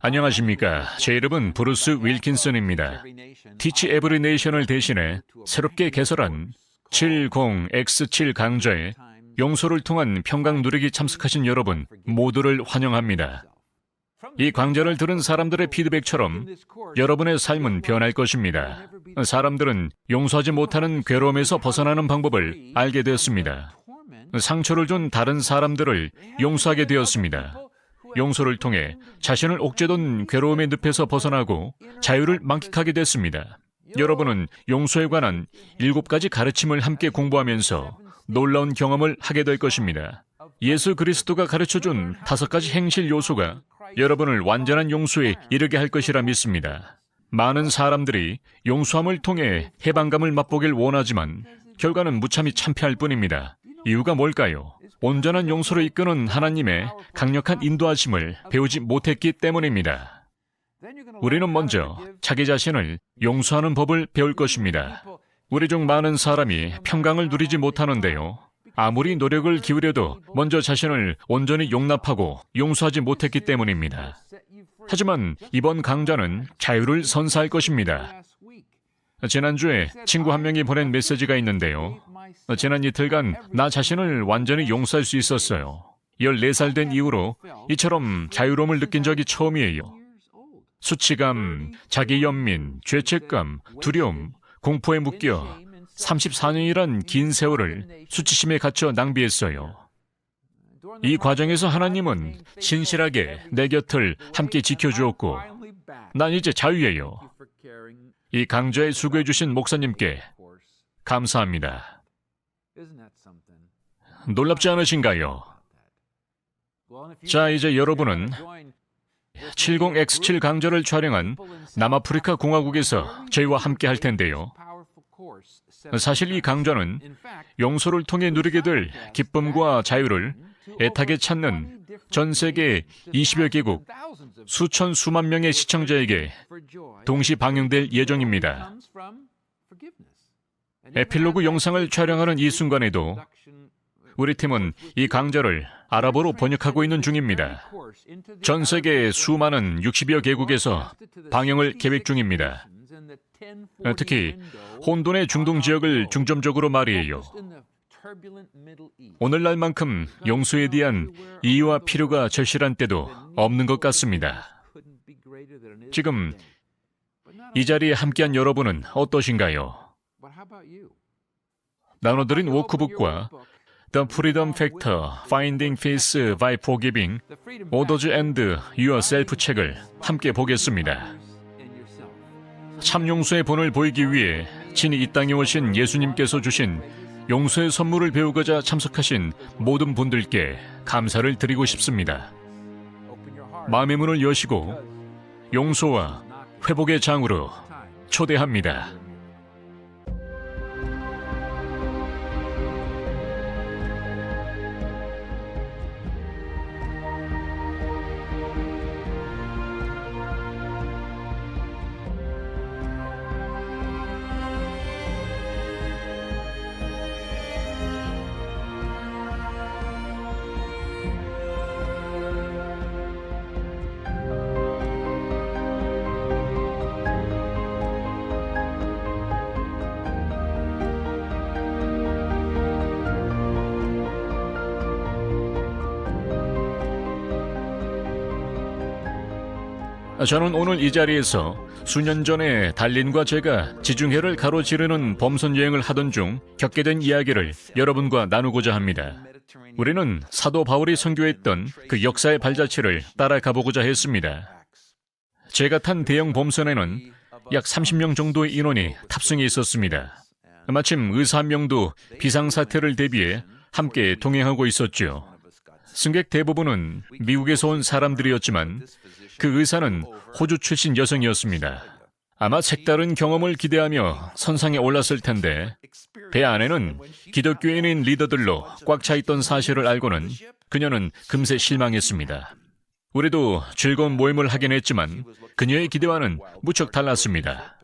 안녕하십니까. 제 이름은 브루스 윌킨슨입니다. Teach Every Nation을 대신해 새롭게 개설한 70X7 강좌에 용서를 통한 평강 누리기 참석하신 여러분 모두를 환영합니다. 이 강좌를 들은 사람들의 피드백처럼 여러분의 삶은 변할 것입니다. 사람들은 용서하지 못하는 괴로움에서 벗어나는 방법을 알게 되었습니다. 상처를 준 다른 사람들을 용서하게 되었습니다. 용서를 통해 자신을 옥죄던 괴로움의 늪에서 벗어나고 자유를 만끽하게 됐습니다. 여러분은 용서에 관한 7가지 가르침을 함께 공부하면서 놀라운 경험을 하게 될 것입니다. 예수 그리스도가 가르쳐준 5가지 행실 요소가 여러분을 완전한 용서에 이르게 할 것이라 믿습니다. 많은 사람들이 용서함을 통해 해방감을 맛보길 원하지만 결과는 무참히 참패할 뿐입니다. 이유가 뭘까요? 온전한 용서로 이끄는 하나님의 강력한 인도하심을 배우지 못했기 때문입니다. 우리는 먼저 자기 자신을 용서하는 법을 배울 것입니다. 우리 중 많은 사람이 평강을 누리지 못하는데요. 아무리 노력을 기울여도 먼저 자신을 온전히 용납하고 용서하지 못했기 때문입니다. 하지만 이번 강좌는 자유를 선사할 것입니다. 지난주에 친구 한 명이 보낸 메시지가 있는데요. 지난 이틀간 나 자신을 완전히 용서할 수 있었어요. 14살 된 이후로 이처럼 자유로움을 느낀 적이 처음이에요. 수치감, 자기 연민, 죄책감, 두려움, 공포에 묶여 34년이란 긴 세월을 수치심에 갇혀 낭비했어요. 이 과정에서 하나님은 신실하게 내 곁을 함께 지켜주었고 난 이제 자유예요. 이 강좌에 수고해 주신 목사님께 감사합니다. 놀랍지 않으신가요? 자, 이제 여러분은 70X7 강좌를 촬영한 남아프리카 공화국에서 저희와 함께 할 텐데요. 사실 이 강좌는 용서를 통해 누리게 될 기쁨과 자유를 애타게 찾는 전 세계 20여 개국 수천 수만 명의 시청자에게 동시 방영될 예정입니다. 에필로그 영상을 촬영하는 이 순간에도 우리 팀은 이 강좌를 아랍어로 번역하고 있는 중입니다. 전 세계 수많은 60여 개국에서 방영을 계획 중입니다. 특히 혼돈의 중동 지역을 중점적으로 말이에요. 오늘날만큼 용서에 대한 이유와 필요가 절실한 때도 없는 것 같습니다. 지금 이 자리에 함께한 여러분은 어떠신가요? 나눠드린 워크북과 The Freedom Factor, Finding Peace by Forgiving, Others and Yourself 책을 함께 보겠습니다. 참 용서의 본을 보이기 위해 친히 이 땅에 오신 예수님께서 주신 용서의 선물을 배우고자 참석하신 모든 분들께 감사를 드리고 싶습니다. 마음의 문을 여시고 용서와 회복의 장으로 초대합니다. 저는 오늘 이 자리에서 수년 전에 달린과 제가 지중해를 가로지르는 범선 여행을 하던 중 겪게 된 이야기를 여러분과 나누고자 합니다. 우리는 사도 바울이 선교했던 그 역사의 발자취를 따라가 보고자 했습니다. 제가 탄 대형 범선에는 약 30명 정도의 인원이 탑승해 있었습니다. 마침 의사 한 명도 비상사태를 대비해 함께 동행하고 있었죠. 승객 대부분은 미국에서 온 사람들이었지만 그 의사는 호주 출신 여성이었습니다. 아마 색다른 경험을 기대하며 선상에 올랐을 텐데 배 안에는 기독교인인 리더들로 꽉 차 있던 사실을 알고는 그녀는 금세 실망했습니다. 우리도 즐거운 모임을 하긴 했지만 그녀의 기대와는 무척 달랐습니다.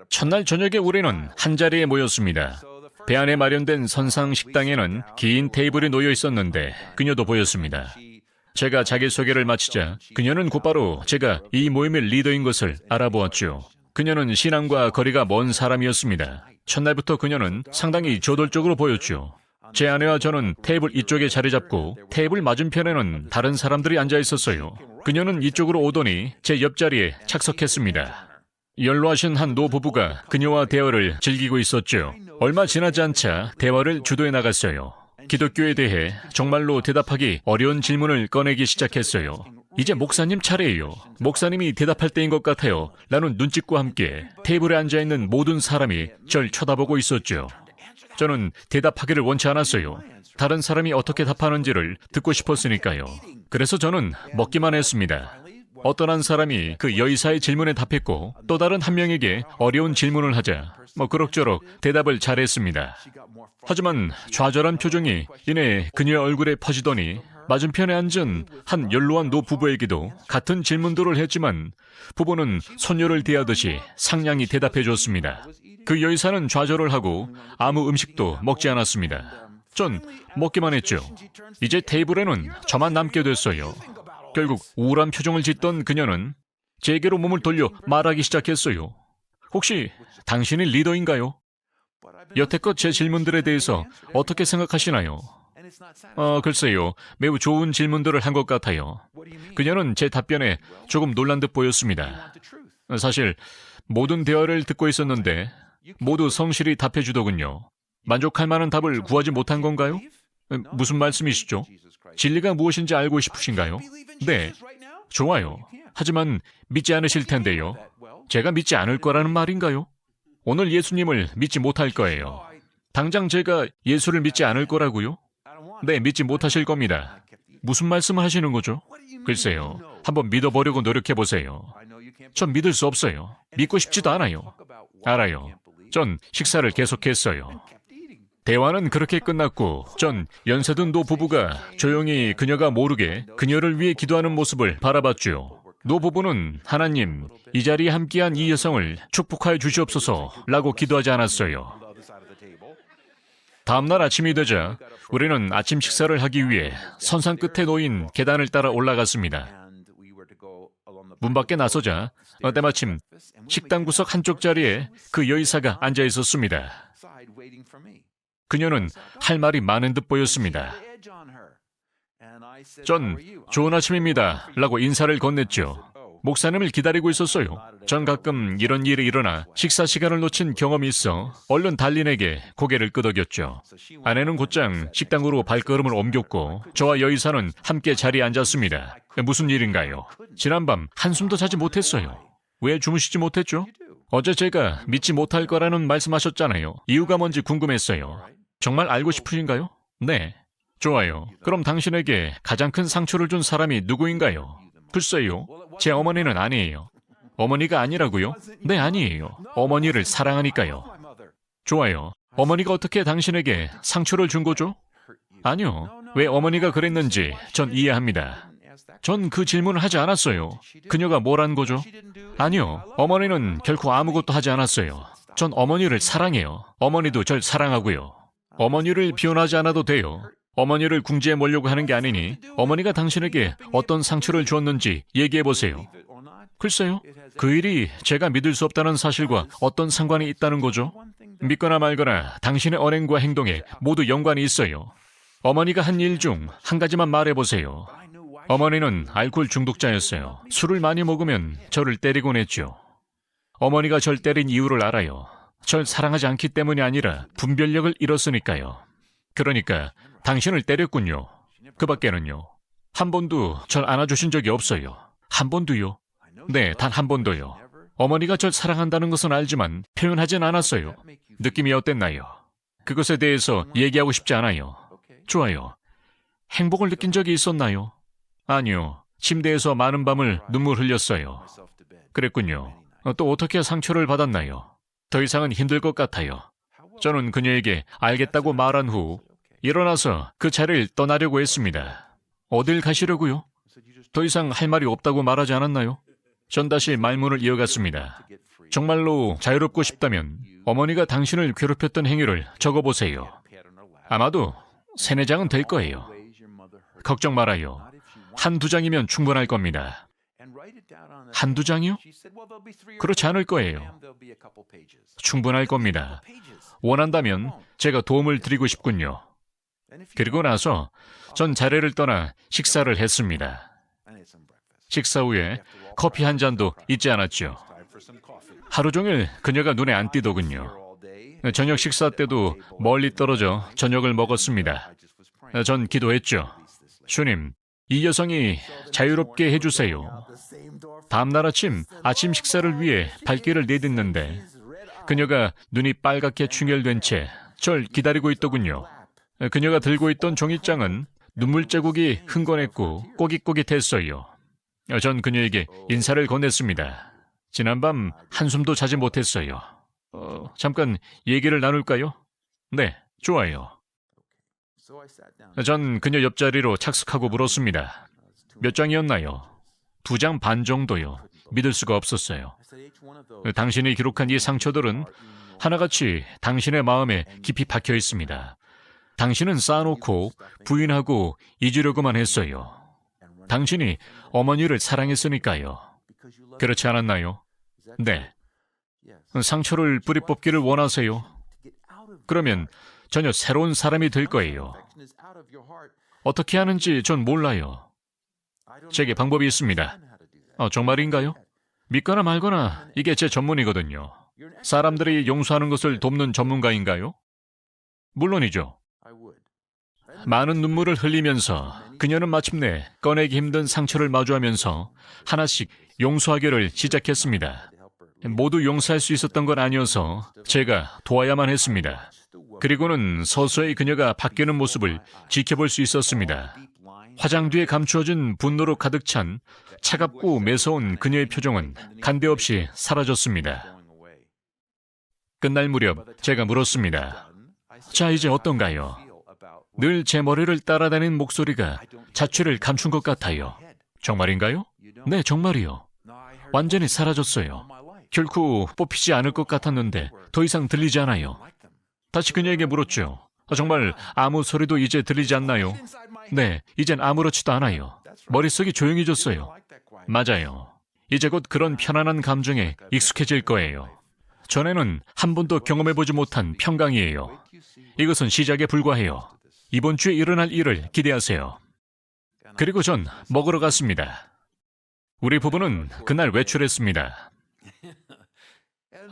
첫날 저녁에 우리는 한자리에 모였습니다. 배 안에 마련된 선상 식당에는 긴 테이블이 놓여 있었는데 그녀도 보였습니다. 제가 자기소개를 마치자 그녀는 곧바로 제가 이 모임의 리더인 것을 알아보았죠. 그녀는 신앙과 거리가 먼 사람이었습니다. 첫날부터 그녀는 상당히 저돌적으로 보였죠. 제 아내와 저는 테이블 이쪽에 자리 잡고 테이블 맞은편에는 다른 사람들이 앉아 있었어요. 그녀는 이쪽으로 오더니 제 옆자리에 착석했습니다. 연로하신 한 노부부가 그녀와 대화를 즐기고 있었죠. 얼마 지나지 않자 대화를 주도해 나갔어요. 기독교에 대해 정말로 대답하기 어려운 질문을 꺼내기 시작했어요. 이제 목사님 차례예요. 목사님이 대답할 때인 것 같아요. 라는 눈짓과 함께 테이블에 앉아있는 모든 사람이 절 쳐다보고 있었죠. 저는 대답하기를 원치 않았어요. 다른 사람이 어떻게 답하는지를 듣고 싶었으니까요. 그래서 저는 먹기만 했습니다. 어떤 한 사람이 그 여의사의 질문에 답했고 또 다른 한 명에게 어려운 질문을 하자 그럭저럭 대답을 잘했습니다. 하지만 좌절한 표정이 이내 그녀의 얼굴에 퍼지더니 맞은편에 앉은 한 연로한 노부부에게도 같은 질문들을 했지만 부부는 손녀를 대하듯이 상냥히 대답해 줬습니다. 그 여의사는 좌절을 하고 아무 음식도 먹지 않았습니다. 전 먹기만 했죠. 이제 테이블에는 저만 남게 됐어요. 결국 우울한 표정을 짓던 그녀는 제게로 몸을 돌려 말하기 시작했어요. 혹시 당신이 리더인가요? 여태껏 제 질문들에 대해서 어떻게 생각하시나요? 글쎄요. 매우 좋은 질문들을 한 것 같아요. 그녀는 제 답변에 조금 놀란 듯 보였습니다. 사실 모든 대화를 듣고 있었는데 모두 성실히 답해 주더군요. 만족할 만한 답을 구하지 못한 건가요? 무슨 말씀이시죠? 진리가 무엇인지 알고 싶으신가요? 네. 좋아요. 하지만 믿지 않으실 텐데요. 제가 믿지 않을 거라는 말인가요? 오늘 예수님을 믿지 못할 거예요. 당장 제가 예수를 믿지 않을 거라고요? 네, 믿지 못하실 겁니다. 무슨 말씀을 하시는 거죠? 글쎄요. 한번 믿어보려고 노력해보세요. 전 믿을 수 없어요. 믿고 싶지도 않아요. 알아요. 전 식사를 계속했어요. 대화는 그렇게 끝났고 전 연세든 노부부가 조용히 그녀가 모르게 그녀를 위해 기도하는 모습을 바라봤죠. 노부부는 하나님, 이 자리에 함께한 이 여성을 축복하여 주시옵소서 라고 기도하지 않았어요. 다음날 아침이 되자 우리는 아침 식사를 하기 위해 선상 끝에 놓인 계단을 따라 올라갔습니다. 문 밖에 나서자 때마침 식당 구석 한쪽 자리에 그 여의사가 앉아 있었습니다. 그녀는 할 말이 많은 듯 보였습니다. 전 좋은 아침입니다 라고 인사를 건넸죠. 목사님을 기다리고 있었어요. 전 가끔 이런 일이 일어나 식사 시간을 놓친 경험이 있어 얼른 달린에게 고개를 끄덕였죠. 아내는 곧장 식당으로 발걸음을 옮겼고 저와 여의사는 함께 자리에 앉았습니다. 무슨 일인가요? 지난밤 한숨도 자지 못했어요. 왜 주무시지 못했죠? 어제 제가 믿지 못할 거라는 말씀하셨잖아요. 이유가 뭔지 궁금했어요. 정말 알고 싶으신가요? 네. 좋아요. 그럼 당신에게 가장 큰 상처를 준 사람이 누구인가요? 글쎄요. 제 어머니는 아니에요. 어머니가 아니라고요? 네, 아니에요. 어머니를 사랑하니까요. 좋아요. 어머니가 어떻게 당신에게 상처를 준 거죠? 아니요. 왜 어머니가 그랬는지 전 이해합니다. 전 그 질문을 하지 않았어요. 그녀가 뭘 한 거죠? 아니요. 어머니는 결코 아무것도 하지 않았어요. 전 어머니를 사랑해요. 어머니도 절 사랑하고요. 어머니를 비혼하지 않아도 돼요. 어머니를 궁지에 몰려고 하는 게 아니니 어머니가 당신에게 어떤 상처를 주었는지 얘기해보세요. 글쎄요. 그 일이 제가 믿을 수 없다는 사실과 어떤 상관이 있다는 거죠? 믿거나 말거나 당신의 언행과 행동에 모두 연관이 있어요. 어머니가 한 일 중 한 가지만 말해보세요. 어머니는 알코올 중독자였어요. 술을 많이 먹으면 저를 때리곤 했죠. 어머니가 절 때린 이유를 알아요. 절 사랑하지 않기 때문이 아니라 분별력을 잃었으니까요. 그러니까 당신을 때렸군요. 그 밖에는요. 한 번도 절 안아주신 적이 없어요. 한 번도요? 네, 단 한 번도요. 어머니가 절 사랑한다는 것은 알지만 표현하진 않았어요. 느낌이 어땠나요? 그것에 대해서 얘기하고 싶지 않아요. 좋아요. 행복을 느낀 적이 있었나요? 아니요. 침대에서 많은 밤을 눈물 흘렸어요. 그랬군요. 또 어떻게 상처를 받았나요? 더 이상은 힘들 것 같아요. 저는 그녀에게 알겠다고 말한 후 일어나서 그 자리를 떠나려고 했습니다. 어딜 가시려고요? 더 이상 할 말이 없다고 말하지 않았나요? 전 다시 말문을 이어갔습니다. 정말로 자유롭고 싶다면 어머니가 당신을 괴롭혔던 행위를 적어보세요. 아마도 3-4장은 될 거예요. 걱정 말아요. 한두 장이면 충분할 겁니다. 한두 장이요? 그렇지 않을 거예요. 충분할 겁니다. 원한다면 제가 도움을 드리고 싶군요. 그리고 나서 전 자리를 떠나 식사를 했습니다. 식사 후에 커피 한 잔도 잊지 않았죠. 하루 종일 그녀가 눈에 안 띄더군요. 저녁 식사 때도 멀리 떨어져 저녁을 먹었습니다. 전 기도했죠. 주님, 이 여성이 자유롭게 해주세요. 다음날 아침 식사를 위해 발길을 내딛는데 그녀가 눈이 빨갛게 충혈된 채 절 기다리고 있더군요. 그녀가 들고 있던 종이장은 눈물 자국이 흥건했고 꼬깃꼬깃했어요. 전 그녀에게 인사를 건넸습니다. 지난밤 한숨도 자지 못했어요. 잠깐 얘기를 나눌까요? 네, 좋아요. 전 그녀 옆자리로 착석하고 물었습니다. 몇 장이었나요? 2장 반 정도요. 믿을 수가 없었어요. 당신이 기록한 이 상처들은 하나같이 당신의 마음에 깊이 박혀 있습니다. 당신은 쌓아놓고 부인하고 잊으려고만 했어요. 당신이 어머니를 사랑했으니까요. 그렇지 않았나요? 네. 상처를 뿌리 뽑기를 원하세요? 그러면 전혀 새로운 사람이 될 거예요. 어떻게 하는지 전 몰라요. 제게 방법이 있습니다. 정말인가요? 믿거나 말거나 이게 제 전문이거든요. 사람들이 용서하는 것을 돕는 전문가인가요? 물론이죠. 많은 눈물을 흘리면서 그녀는 마침내 꺼내기 힘든 상처를 마주하면서 하나씩 용서하기를 시작했습니다. 모두 용서할 수 있었던 건 아니어서 제가 도와야만 했습니다. 그리고는 서서히 그녀가 바뀌는 모습을 지켜볼 수 있었습니다. 화장 뒤에 감추어진 분노로 가득 찬 차갑고 매서운 그녀의 표정은 간데없이 사라졌습니다. 끝날 무렵 제가 물었습니다. 자, 이제 어떤가요? 늘 제 머리를 따라다니는 목소리가 자취를 감춘 것 같아요. 정말인가요? 네, 정말이요. 완전히 사라졌어요. 결코 뽑히지 않을 것 같았는데 더 이상 들리지 않아요. 다시 그녀에게 물었죠. 정말 아무 소리도 이제 들리지 않나요? 네, 이젠 아무렇지도 않아요. 머릿속이 조용해졌어요. 맞아요. 이제 곧 그런 편안한 감정에 익숙해질 거예요. 전에는 한 번도 경험해보지 못한 평강이에요. 이것은 시작에 불과해요. 이번 주에 일어날 일을 기대하세요. 그리고 전 먹으러 갔습니다. 우리 부부는 그날 외출했습니다.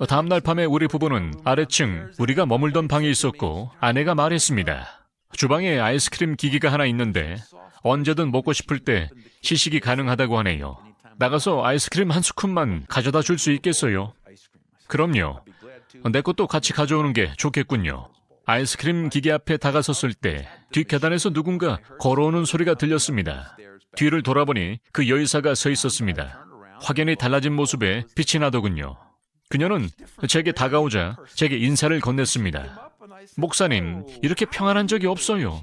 다음날 밤에 우리 부부는 아래층 우리가 머물던 방에 있었고 아내가 말했습니다. 주방에 아이스크림 기기가 하나 있는데 언제든 먹고 싶을 때 시식이 가능하다고 하네요. 나가서 아이스크림 한 스쿱만 가져다 줄 수 있겠어요? 그럼요. 내 것도 같이 가져오는 게 좋겠군요. 아이스크림 기계 앞에 다가섰을 때 뒷계단에서 누군가 걸어오는 소리가 들렸습니다. 뒤를 돌아보니 그 여의사가 서 있었습니다. 확연히 달라진 모습에 빛이 나더군요. 그녀는 제게 다가오자 제게 인사를 건넸습니다. 목사님, 이렇게 평안한 적이 없어요.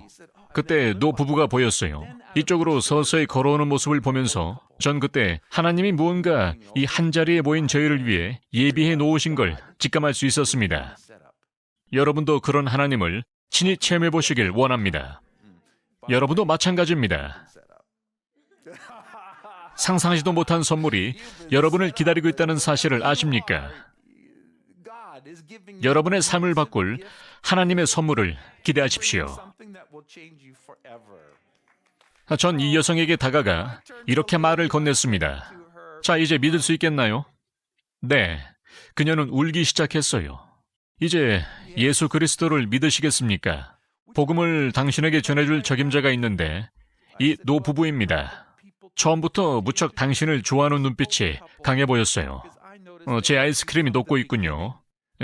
그때 노 부부가 보였어요. 이쪽으로 서서히 걸어오는 모습을 보면서 전 그때 하나님이 무언가 이 한자리에 모인 저희를 위해 예비해 놓으신 걸 직감할 수 있었습니다. 여러분도 그런 하나님을 친히 체험해 보시길 원합니다. 여러분도 마찬가지입니다. 상상하지도 못한 선물이 여러분을 기다리고 있다는 사실을 아십니까? 여러분의 삶을 바꿀 하나님의 선물을 기대하십시오. 전 이 여성에게 다가가 이렇게 말을 건넸습니다. 자, 이제 믿을 수 있겠나요? 네, 그녀는 울기 시작했어요. 이제 예수 그리스도를 믿으시겠습니까? 복음을 당신에게 전해줄 적임자가 있는데 이 노 부부입니다. 처음부터 무척 당신을 좋아하는 눈빛이 강해 보였어요. 제 아이스크림이 녹고 있군요.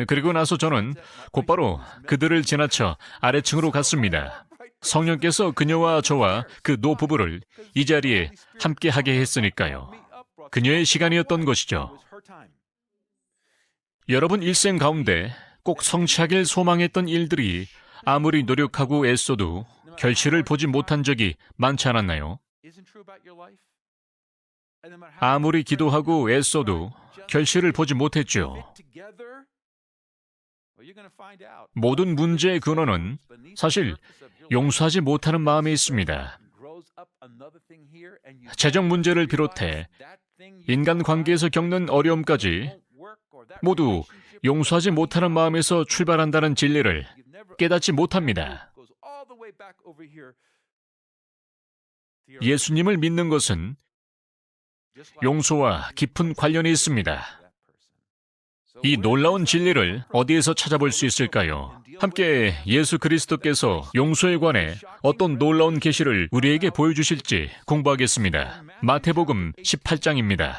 그리고 나서 저는 곧바로 그들을 지나쳐 아래층으로 갔습니다. 성령께서 그녀와 저와 그 노 부부를 이 자리에 함께 하게 했으니까요. 그녀의 시간이었던 것이죠. 여러분 일생 가운데 꼭 성취하길 소망했던 일들이 아무리 노력하고 애써도 결실을 보지 못한 적이 많지 않았나요? 아무리 기도하고 애써도 결실을 보지 못했죠. 모든 문제의 근원은 사실 용서하지 못하는 마음에 있습니다. 재정 문제를 비롯해 인간 관계에서 겪는 어려움까지 모두 용서하지 못하는 마음에서 출발한다는 진리를 깨닫지 못합니다. 예수님을 믿는 것은 용서와 깊은 관련이 있습니다. 이 놀라운 진리를 어디에서 찾아볼 수 있을까요? 함께 예수 그리스도께서 용서에 관해 어떤 놀라운 계시를 우리에게 보여주실지 공부하겠습니다. 마태복음 18장입니다.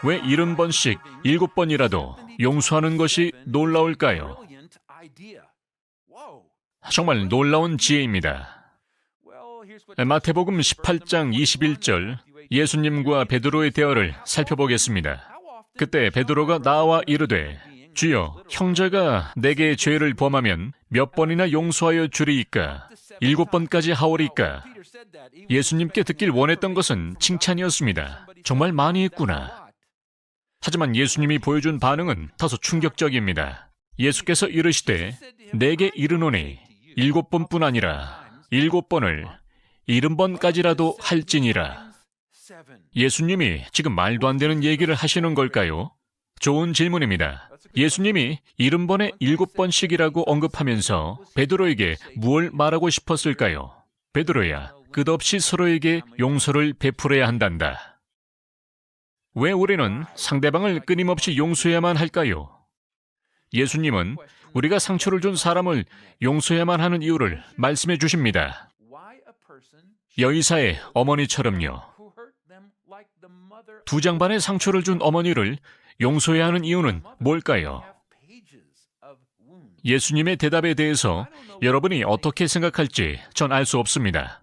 왜 70번씩 7번이라도 용서하는 것이 놀라울까요? 정말 놀라운 지혜입니다. 마태복음 18장 21절 예수님과 베드로의 대화를 살펴보겠습니다. 그때 베드로가 나와 이르되 주여, 형제가 내게 죄를 범하면 몇 번이나 용서하여 주리이까? 7번까지 하오리까? 예수님께 듣길 원했던 것은 칭찬이었습니다. 정말 많이 했구나. 하지만 예수님이 보여준 반응은 다소 충격적입니다. 예수께서 이르시되 내게 이르노니 7번뿐 아니라 7번을 70번까지라도 할지니라. 예수님이 지금 말도 안 되는 얘기를 하시는 걸까요? 좋은 질문입니다. 예수님이 70번에 7번씩이라고 언급하면서 베드로에게 무엇을 말하고 싶었을까요? 베드로야, 끝없이 서로에게 용서를 베풀어야 한단다. 왜 우리는 상대방을 끊임없이 용서해야만 할까요? 예수님은 우리가 상처를 준 사람을 용서해야만 하는 이유를 말씀해 주십니다. 여이사의 어머니처럼요. 2장 반의 상처를 준 어머니를 용서해야 하는 이유는 뭘까요? 예수님의 대답에 대해서 여러분이 어떻게 생각할지 전 알 수 없습니다.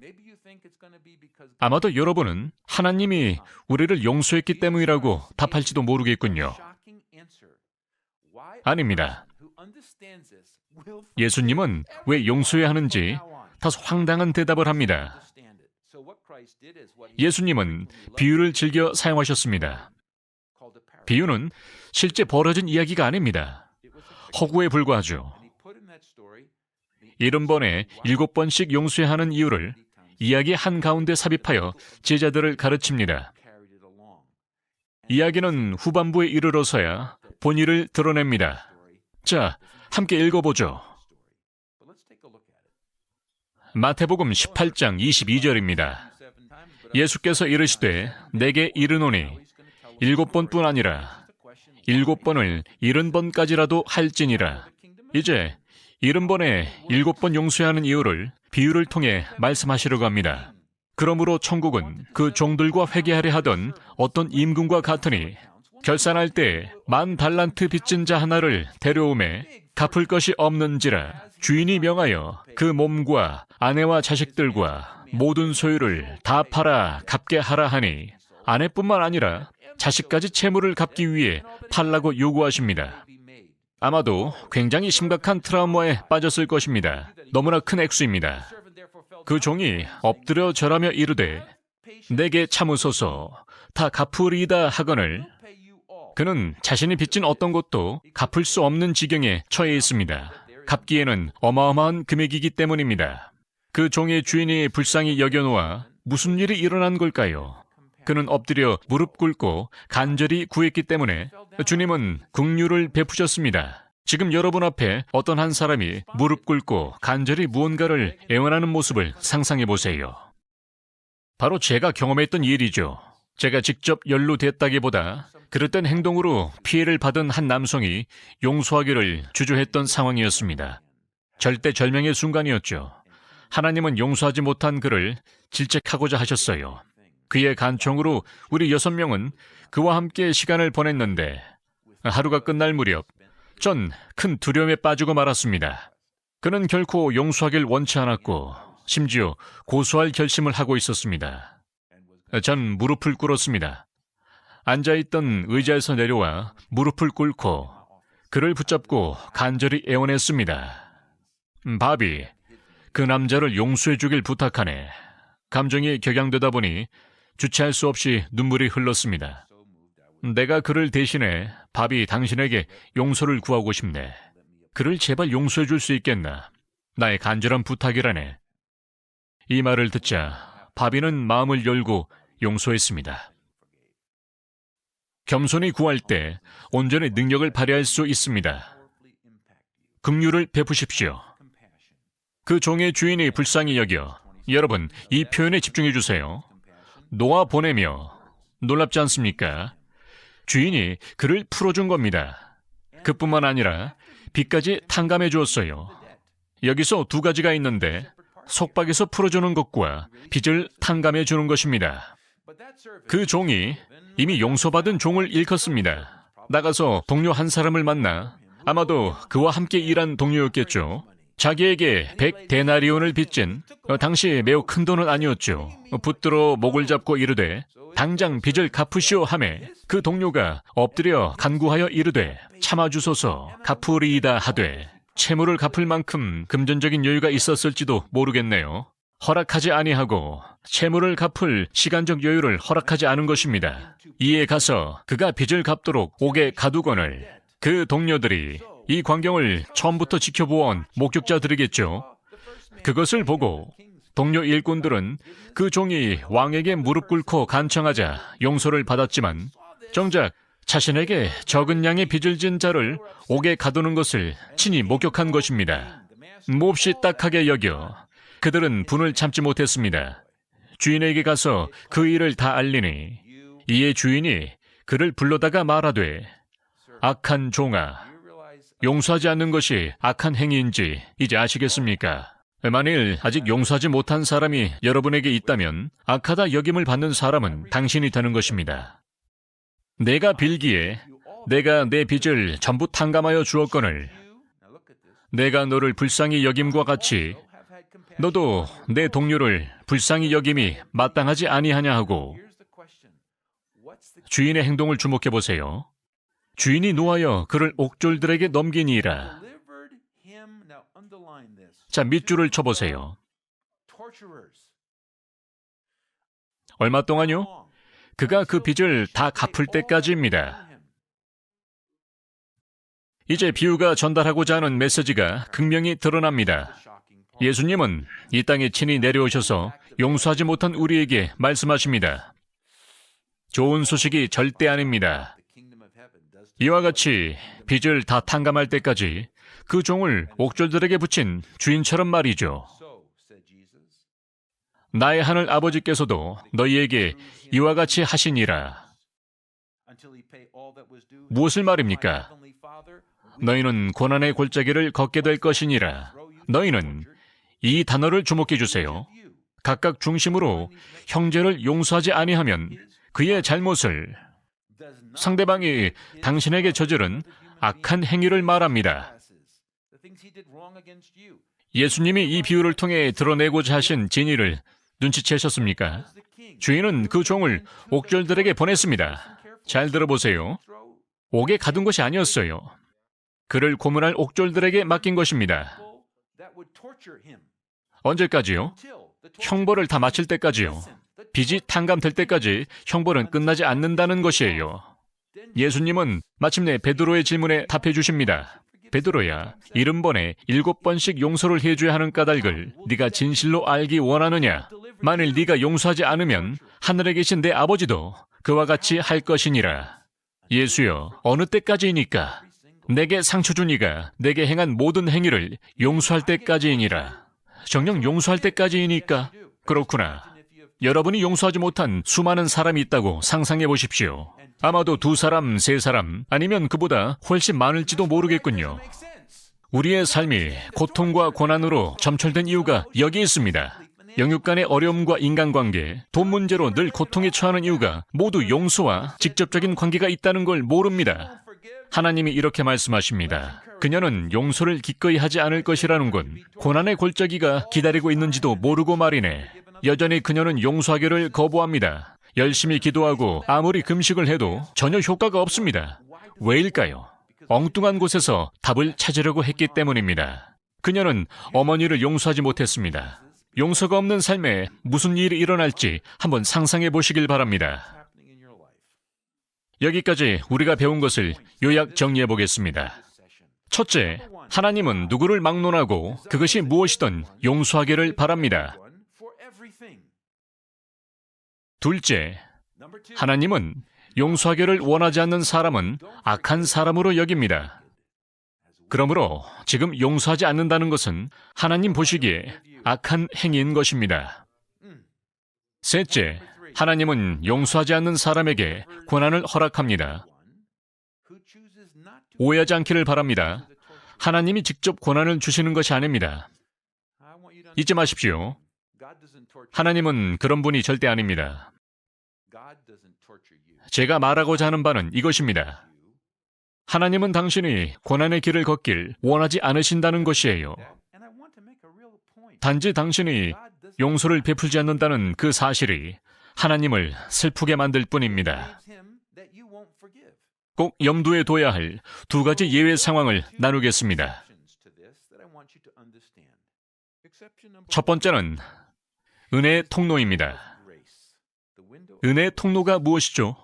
아마도 여러분은 하나님이 우리를 용서했기 때문이라고 답할지도 모르겠군요. 아닙니다. 예수님은 왜 용서해야 하는지 다소 황당한 대답을 합니다. 예수님은 비유를 즐겨 사용하셨습니다. 비유는 실제 벌어진 이야기가 아닙니다. 허구에 불과하죠. 70번에 7번씩 용서해야 하는 이유를 이야기 한가운데 삽입하여 제자들을 가르칩니다. 이야기는 후반부에 이르러서야 본의를 드러냅니다. 자, 함께 읽어보죠. 마태복음 18장 22절입니다. 예수께서 이르시되 내게 이르노니 7번뿐 아니라 7번을 70번까지라도 할지니라. 이제 70번에 7번 용서하는 이유를 비유를 통해 말씀하시려고 합니다. 그러므로 천국은 그 종들과 회개하려 하던 어떤 임금과 같으니 결산할 때 10,000달란트 빚진 자 하나를 데려오매 갚을 것이 없는지라. 주인이 명하여 그 몸과 아내와 자식들과 모든 소유를 다 팔아 갚게 하라 하니 아내뿐만 아니라 자식까지 채무를 갚기 위해 팔라고 요구하십니다. 아마도 굉장히 심각한 트라우마에 빠졌을 것입니다. 너무나 큰 액수입니다. 그 종이 엎드려 절하며 이르되 내게 참으소서 다 갚으리이다 하거늘 그는 자신이 빚진 어떤 것도 갚을 수 없는 지경에 처해 있습니다. 갚기에는 어마어마한 금액이기 때문입니다. 그 종의 주인이 불쌍히 여겨놓아 무슨 일이 일어난 걸까요? 그는 엎드려 무릎 꿇고 간절히 구했기 때문에 주님은 긍휼을 베푸셨습니다. 지금 여러분 앞에 어떤 한 사람이 무릎 꿇고 간절히 무언가를 애원하는 모습을 상상해 보세요. 바로 제가 경험했던 일이죠. 제가 직접 연루됐다기보다 그릇된 행동으로 피해를 받은 한 남성이 용서하기를 주저했던 상황이었습니다. 절대절명의 순간이었죠. 하나님은 용서하지 못한 그를 질책하고자 하셨어요. 그의 간청으로 우리 6명은 그와 함께 시간을 보냈는데 하루가 끝날 무렵 전 큰 두려움에 빠지고 말았습니다. 그는 결코 용서하길 원치 않았고 심지어 고소할 결심을 하고 있었습니다. 전 무릎을 꿇었습니다. 앉아있던 의자에서 내려와 무릎을 꿇고 그를 붙잡고 간절히 애원했습니다. 바비, 그 남자를 용서해 주길 부탁하네. 감정이 격양되다 보니 주체할 수 없이 눈물이 흘렀습니다. 내가 그를 대신해 바비 당신에게 용서를 구하고 싶네. 그를 제발 용서해 줄 수 있겠나? 나의 간절한 부탁이라네. 이 말을 듣자 바비는 마음을 열고 용서했습니다. 겸손히 구할 때 온전히 능력을 발휘할 수 있습니다. 긍휼을 베푸십시오. 그 종의 주인이 불쌍히 여겨. 여러분, 이 표현에 집중해 주세요. 놓아 보내며. 놀랍지 않습니까? 주인이 그를 풀어준 겁니다. 그뿐만 아니라 빚까지 탕감해 주었어요. 여기서 두 가지가 있는데 속박에서 풀어주는 것과 빚을 탕감해 주는 것입니다. 그 종이 이미 용서받은 종을 일컫습니다. 나가서 동료 한 사람을 만나, 아마도 그와 함께 일한 동료였겠죠. 자기에게 100데나리온을 빚진, 당시 매우 큰 돈은 아니었죠. 붙들어 목을 잡고 이르되 당장 빚을 갚으시오 하매 그 동료가 엎드려 간구하여 이르되 참아주소서 갚으리이다 하되 채무를 갚을 만큼 금전적인 여유가 있었을지도 모르겠네요. 허락하지 아니하고 채무를 갚을 시간적 여유를 허락하지 않은 것입니다. 이에 가서 그가 빚을 갚도록 옥에 가두거늘 그 동료들이 이 광경을 처음부터 지켜보아온 목격자들이겠죠. 그것을 보고 동료 일꾼들은 그 종이 왕에게 무릎 꿇고 간청하자 용서를 받았지만 정작 자신에게 적은 양의 빚을 진 자를 옥에 가두는 것을 친히 목격한 것입니다. 몹시 딱하게 여겨 그들은 분을 참지 못했습니다. 주인에게 가서 그 일을 다 알리니 이에 주인이 그를 불러다가 말하되 악한 종아, 용서하지 않는 것이 악한 행위인지 이제 아시겠습니까? 만일 아직 용서하지 못한 사람이 여러분에게 있다면 악하다 여김을 받는 사람은 당신이 되는 것입니다. 내가 빌기에 내가 내 빚을 전부 탕감하여 주었거늘 내가 너를 불쌍히 여김과 같이 너도 내 동료를 불쌍히 여김이 마땅하지 아니하냐 하고. 주인의 행동을 주목해 보세요. 주인이 노하여 그를 옥졸들에게 넘기니이다. 자, 밑줄을 쳐보세요. 얼마 동안요? 그가 그 빚을 다 갚을 때까지입니다. 이제 비유가 전달하고자 하는 메시지가 극명히 드러납니다. 예수님은 이 땅에 친히 내려오셔서 용서하지 못한 우리에게 말씀하십니다. 좋은 소식이 절대 아닙니다. 이와 같이 빚을 다 탕감할 때까지 그 종을 옥졸들에게 붙인 주인처럼 말이죠. 나의 하늘 아버지께서도 너희에게 이와 같이 하시니라. 무엇을 말입니까? 너희는 고난의 골짜기를 걷게 될 것이니라. 너희는 이 단어를 주목해 주세요. 각각 중심으로 형제를 용서하지 아니하면 그의 잘못을 상대방이 당신에게 저지른 악한 행위를 말합니다. 예수님이 이 비유를 통해 드러내고자 하신 진의를 눈치채셨습니까? 주인은 그 종을 옥졸들에게 보냈습니다. 잘 들어보세요. 옥에 가둔 것이 아니었어요. 그를 고문할 옥졸들에게 맡긴 것입니다. 언제까지요? 형벌을 다 마칠 때까지요. 빚이 탕감될 때까지 형벌은 끝나지 않는다는 것이에요. 예수님은 마침내 베드로의 질문에 답해 주십니다. 베드로야, 70번에 7번씩 용서를 해줘야 하는 까닭을 네가 진실로 알기 원하느냐? 만일 네가 용서하지 않으면 하늘에 계신 내 아버지도 그와 같이 할 것이니라. 예수여, 어느 때까지이니까? 내게 상처 준 이가 내게 행한 모든 행위를 용서할 때까지이니라. 정녕 용서할 때까지이니까? 그렇구나. 여러분이 용서하지 못한 수많은 사람이 있다고 상상해 보십시오. 아마도 2사람, 3사람, 아니면 그보다 훨씬 많을지도 모르겠군요. 우리의 삶이 고통과 고난으로 점철된 이유가 여기 있습니다. 영육 간의 어려움과 인간관계, 돈 문제로 늘 고통에 처하는 이유가 모두 용서와 직접적인 관계가 있다는 걸 모릅니다. 하나님이 이렇게 말씀하십니다. 그녀는 용서를 기꺼이 하지 않을 것이라는군. 고난의 골짜기가 기다리고 있는지도 모르고 말이네. 여전히 그녀는 용서하기를 거부합니다. 열심히 기도하고 아무리 금식을 해도 전혀 효과가 없습니다. 왜일까요? 엉뚱한 곳에서 답을 찾으려고 했기 때문입니다. 그녀는 어머니를 용서하지 못했습니다. 용서가 없는 삶에 무슨 일이 일어날지 한번 상상해 보시길 바랍니다. 여기까지 우리가 배운 것을 요약 정리해 보겠습니다. 첫째, 하나님은 누구를 막론하고 그것이 무엇이든 용서하기를 바랍니다. 둘째, 하나님은 용서하기를 원하지 않는 사람은 악한 사람으로 여깁니다. 그러므로 지금 용서하지 않는다는 것은 하나님 보시기에 악한 행위인 것입니다. 셋째, 하나님은 용서하지 않는 사람에게 고난을 허락합니다. 오해하지 않기를 바랍니다. 하나님이 직접 고난을 주시는 것이 아닙니다. 잊지 마십시오. 하나님은 그런 분이 절대 아닙니다. 제가 말하고자 하는 바는 이것입니다. 하나님은 당신이 고난의 길을 걷길 원하지 않으신다는 것이에요. 단지 당신이 용서를 베풀지 않는다는 그 사실이 하나님을 슬프게 만들 뿐입니다. 꼭 염두에 둬야 할 두 가지 예외 상황을 나누겠습니다. 첫 번째는 은혜의 통로입니다. 은혜의 통로가 무엇이죠?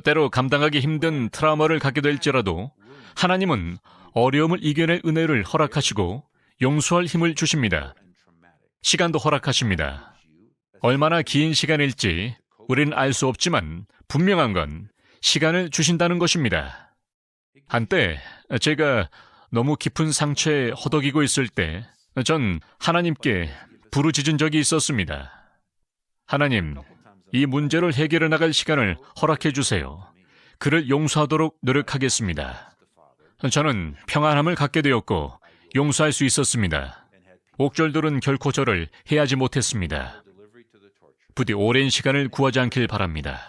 때로 감당하기 힘든 트라우마를 갖게 될지라도 하나님은 어려움을 이겨낼 은혜를 허락하시고 용서할 힘을 주십니다. 시간도 허락하십니다. 얼마나 긴 시간일지 우리는 알 수 없지만 분명한 건 시간을 주신다는 것입니다. 한때 제가 너무 깊은 상처에 허덕이고 있을 때 전 하나님께 부르짖은 적이 있었습니다. 하나님, 이 문제를 해결해 나갈 시간을 허락해 주세요. 그를 용서하도록 노력하겠습니다. 저는 평안함을 갖게 되었고 용서할 수 있었습니다. 옥졸들은 결코 저를 해하지 못했습니다. 부디 오랜 시간을 구하지 않길 바랍니다.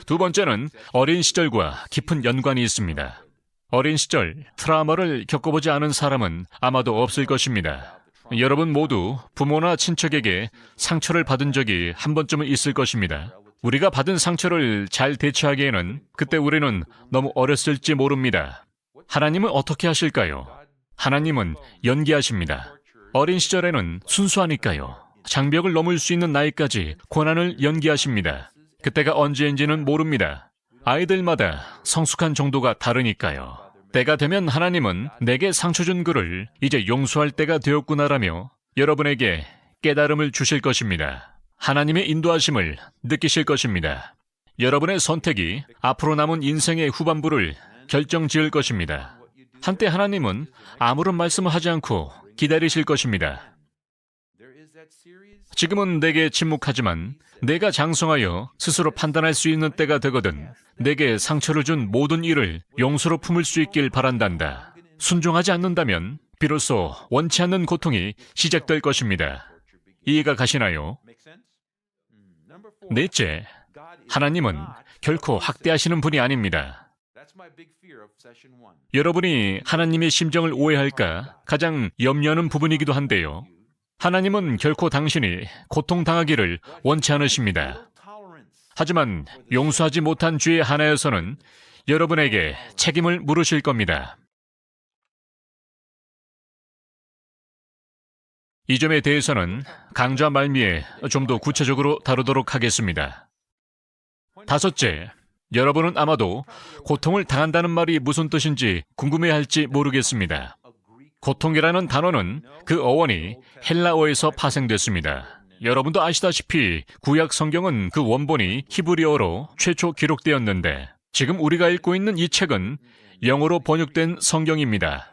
두 번째는 어린 시절과 깊은 연관이 있습니다. 어린 시절 트라우마를 겪어보지 않은 사람은 아마도 없을 것입니다. 여러분 모두 부모나 친척에게 상처를 받은 적이 한 번쯤은 있을 것입니다. 우리가 받은 상처를 잘 대처하기에는 그때 우리는 너무 어렸을지 모릅니다. 하나님은 어떻게 하실까요? 하나님은 연기하십니다. 어린 시절에는 순수하니까요. 장벽을 넘을 수 있는 나이까지 고난을 연기하십니다. 그때가 언제인지는 모릅니다. 아이들마다 성숙한 정도가 다르니까요. 때가 되면 하나님은 내게 상처 준 그를 이제 용서할 때가 되었구나라며 여러분에게 깨달음을 주실 것입니다. 하나님의 인도하심을 느끼실 것입니다. 여러분의 선택이 앞으로 남은 인생의 후반부를 결정지을 것입니다. 한때 하나님은 아무런 말씀을 하지 않고 기다리실 것입니다. 지금은 내게 침묵하지만 내가 장성하여 스스로 판단할 수 있는 때가 되거든 내게 상처를 준 모든 일을 용서로 품을 수 있길 바란단다. 순종하지 않는다면 비로소 원치 않는 고통이 시작될 것입니다. 이해가 가시나요? 넷째, 하나님은 결코 학대하시는 분이 아닙니다. 여러분이 하나님의 심정을 오해할까 가장 염려하는 부분이기도 한데요. 하나님은 결코 당신이 고통당하기를 원치 않으십니다. 하지만 용서하지 못한 죄의 하나여서는 여러분에게 책임을 물으실 겁니다. 이 점에 대해서는 강좌 말미에 좀 더 구체적으로 다루도록 하겠습니다. 다섯째, 여러분은 아마도 고통을 당한다는 말이 무슨 뜻인지 궁금해할지 모르겠습니다. 고통이라는 단어는 그 어원이 헬라어에서 파생됐습니다. 여러분도 아시다시피 구약 성경은 그 원본이 히브리어로 최초 기록되었는데 지금 우리가 읽고 있는 이 책은 영어로 번역된 성경입니다.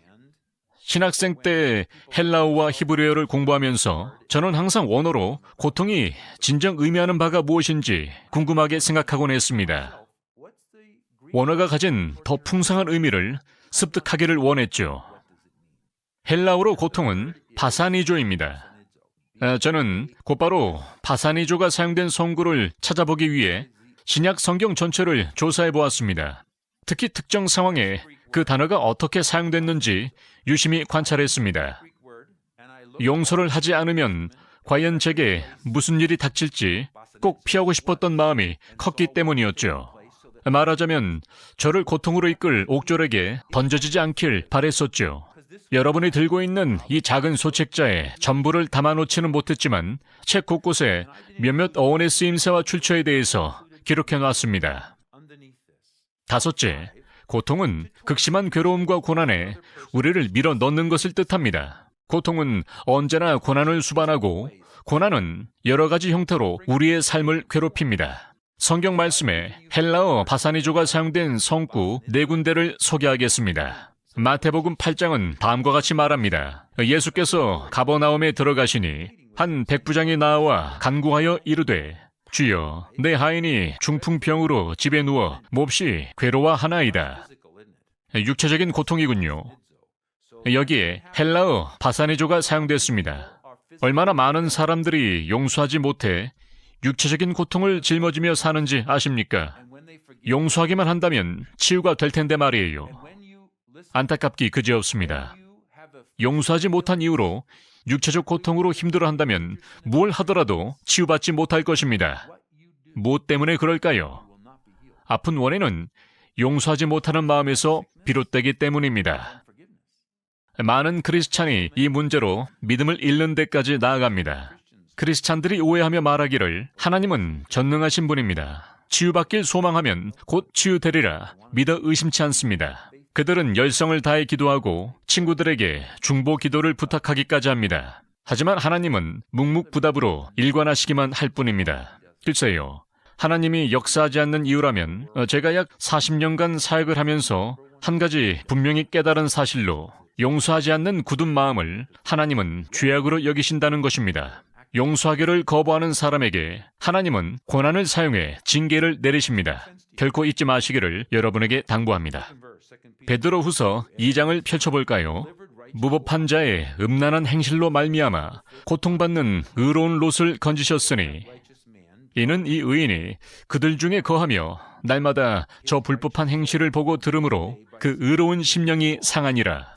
신학생 때 헬라어와 히브리어를 공부하면서 저는 항상 원어로 고통이 진정 의미하는 바가 무엇인지 궁금하게 생각하곤 했습니다. 원어가 가진 더 풍성한 의미를 습득하기를 원했죠. 헬라어로 고통은 파사니조입니다. 저는 곧바로 파사니조가 사용된 성구를 찾아보기 위해 신약 성경 전체를 조사해 보았습니다. 특히 특정 상황에 그 단어가 어떻게 사용됐는지 유심히 관찰했습니다. 용서를 하지 않으면 과연 제게 무슨 일이 닥칠지 꼭 피하고 싶었던 마음이 컸기 때문이었죠. 말하자면 저를 고통으로 이끌 옥졸에게 던져지지 않길 바랬었죠. 여러분이 들고 있는 이 작은 소책자에 전부를 담아놓지는 못했지만 책 곳곳에 몇몇 어원의 쓰임새와 출처에 대해서 기록해 놨습니다. 다섯째, 고통은 극심한 괴로움과 고난에 우리를 밀어 넣는 것을 뜻합니다. 고통은 언제나 고난을 수반하고 고난은 여러 가지 형태로 우리의 삶을 괴롭힙니다. 성경 말씀에 헬라어 바사니조가 사용된 성구 4군데를 소개하겠습니다. 마태복음 8장은 다음과 같이 말합니다. 예수께서 가버나움에 들어가시니 한 백부장이 나와 간구하여 이르되 주여 내 하인이 중풍병으로 집에 누워 몹시 괴로워하나이다. 육체적인 고통이군요. 여기에 헬라어 바사니조가 사용됐습니다. 얼마나 많은 사람들이 용서하지 못해 육체적인 고통을 짊어지며 사는지 아십니까? 용서하기만 한다면 치유가 될 텐데 말이에요. 안타깝기 그지없습니다. 용서하지 못한 이유로 육체적 고통으로 힘들어한다면 뭘 하더라도 치유받지 못할 것입니다. 무엇 때문에 그럴까요? 아픈 원인은 용서하지 못하는 마음에서 비롯되기 때문입니다. 많은 크리스찬이 이 문제로 믿음을 잃는 데까지 나아갑니다. 크리스찬들이 오해하며 말하기를 하나님은 전능하신 분입니다. 치유받길 소망하면 곧 치유되리라 믿어 의심치 않습니다. 그들은 열성을 다해 기도하고 친구들에게 중보 기도를 부탁하기까지 합니다. 하지만 하나님은 묵묵부답으로 일관하시기만 할 뿐입니다. 글쎄요, 하나님이 역사하지 않는 이유라면 제가 약 40년간 사역을 하면서 한 가지 분명히 깨달은 사실로 용서하지 않는 굳은 마음을 하나님은 죄악으로 여기신다는 것입니다. 용서하기를 거부하는 사람에게 하나님은 고난을 사용해 징계를 내리십니다. 결코 잊지 마시기를 여러분에게 당부합니다. 베드로후서 2장을 펼쳐볼까요? 무법한 자의 음란한 행실로 말미암아 고통받는 의로운 롯을 건지셨으니 이는 이 의인이 그들 중에 거하며 날마다 저 불법한 행실을 보고 들으므로 그 의로운 심령이 상하니라.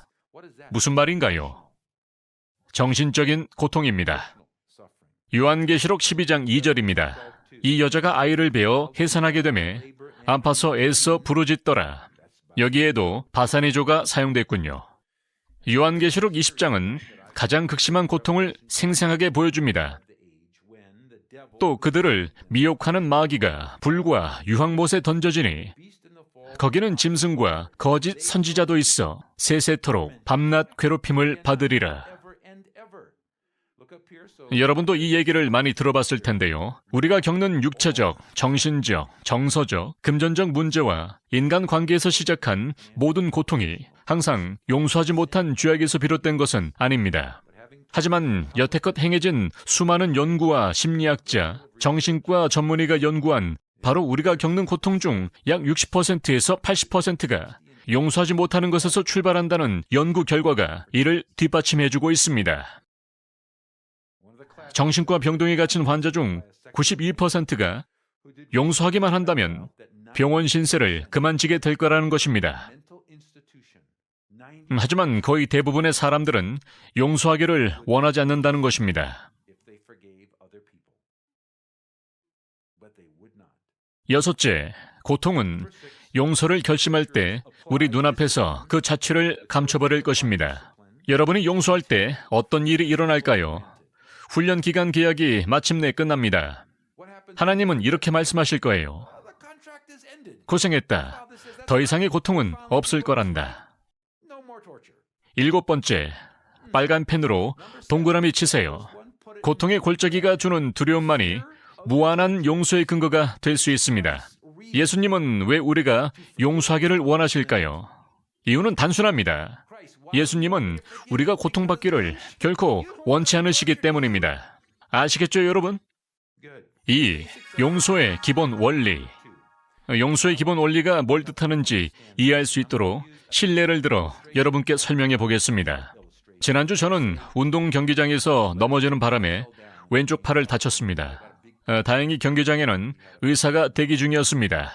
무슨 말인가요? 정신적인 고통입니다. 요한계시록 12장 2절입니다. 이 여자가 아이를 베어 해산하게 되매 아파서 애써 부르짖더라. 여기에도 바사니조가 사용됐군요. 요한계시록 20장은 가장 극심한 고통을 생생하게 보여줍니다. 또 그들을 미혹하는 마귀가 불과 유황못에 던져지니 거기는 짐승과 거짓 선지자도 있어 세세토록 밤낮 괴롭힘을 받으리라. 여러분도 이 얘기를 많이 들어봤을 텐데요. 우리가 겪는 육체적, 정신적, 정서적, 금전적 문제와 인간관계에서 시작한 모든 고통이 항상 용서하지 못한 죄악에서 비롯된 것은 아닙니다. 하지만 여태껏 행해진 수많은 연구와 심리학자, 정신과 전문의가 연구한 바로 우리가 겪는 고통 중 약 60%에서 80%가 용서하지 못하는 것에서 출발한다는 연구 결과가 이를 뒷받침해주고 있습니다. 정신과 병동에 갇힌 환자 중 92%가 용서하기만 한다면 병원 신세를 그만지게 될 거라는 것입니다. 하지만 거의 대부분의 사람들은 용서하기를 원하지 않는다는 것입니다. 여섯째, 고통은 용서를 결심할 때 우리 눈앞에서 그 자체를 감춰버릴 것입니다. 여러분이 용서할 때 어떤 일이 일어날까요? 훈련 기간 계약이 마침내 끝납니다. 하나님은 이렇게 말씀하실 거예요. 고생했다. 더 이상의 고통은 없을 거란다. 7번째, 빨간 펜으로 동그라미 치세요. 고통의 골짜기가 주는 두려움만이 무한한 용서의 근거가 될 수 있습니다. 예수님은 왜 우리가 용서하기를 원하실까요? 이유는 단순합니다. 예수님은 우리가 고통받기를 결코 원치 않으시기 때문입니다. 아시겠죠, 여러분? 2. 용서의 기본 원리. 용서의 기본 원리가 뭘 뜻하는지 이해할 수 있도록 실례를 들어 여러분께 설명해 보겠습니다. 지난주 저는 운동 경기장에서 넘어지는 바람에 왼쪽 팔을 다쳤습니다. 다행히 경기장에는 의사가 대기 중이었습니다.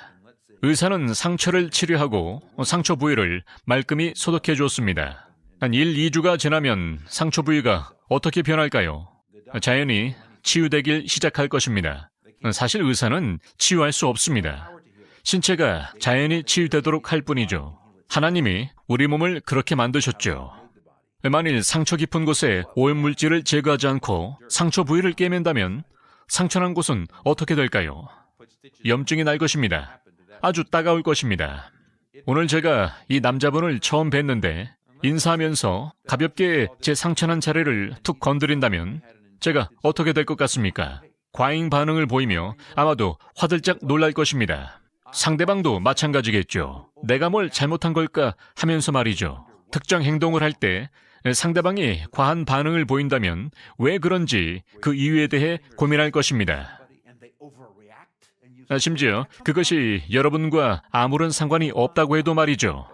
의사는 상처를 치료하고 상처 부위를 말끔히 소독해 주었습니다. 한 1, 2주가 지나면 상처 부위가 어떻게 변할까요? 자연히 치유되길 시작할 것입니다. 사실 의사는 치유할 수 없습니다. 신체가 자연히 치유되도록 할 뿐이죠. 하나님이 우리 몸을 그렇게 만드셨죠. 만일 상처 깊은 곳에 오염물질을 제거하지 않고 상처 부위를 꿰맨다면 상처난 곳은 어떻게 될까요? 염증이 날 것입니다. 아주 따가울 것입니다. 오늘 제가 이 남자분을 처음 뵀는데 인사하면서 가볍게 제 상처난 자리를 툭 건드린다면 제가 어떻게 될 것 같습니까? 과잉 반응을 보이며 아마도 화들짝 놀랄 것입니다. 상대방도 마찬가지겠죠. 내가 뭘 잘못한 걸까 하면서 말이죠. 특정 행동을 할 때 상대방이 과한 반응을 보인다면 왜 그런지 그 이유에 대해 고민할 것입니다. 심지어 그것이 여러분과 아무런 상관이 없다고 해도 말이죠.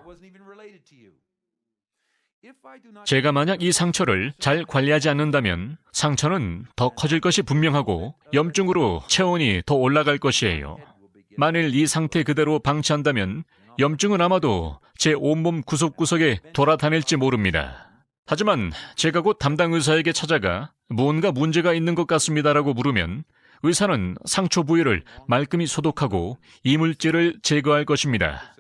제가 만약 이 상처를 잘 관리하지 않는다면 상처는 더 커질 것이 분명하고 염증으로 체온이 더 올라갈 것이에요. 만일 이 상태 그대로 방치한다면 염증은 아마도 제 온몸 구석구석에 돌아다닐지 모릅니다. 하지만 제가 곧 담당 의사에게 찾아가 무언가 문제가 있는 것 같습니다라고 물으면 의사는 상처 부위를 말끔히 소독하고 이물질을 제거할 것입니다.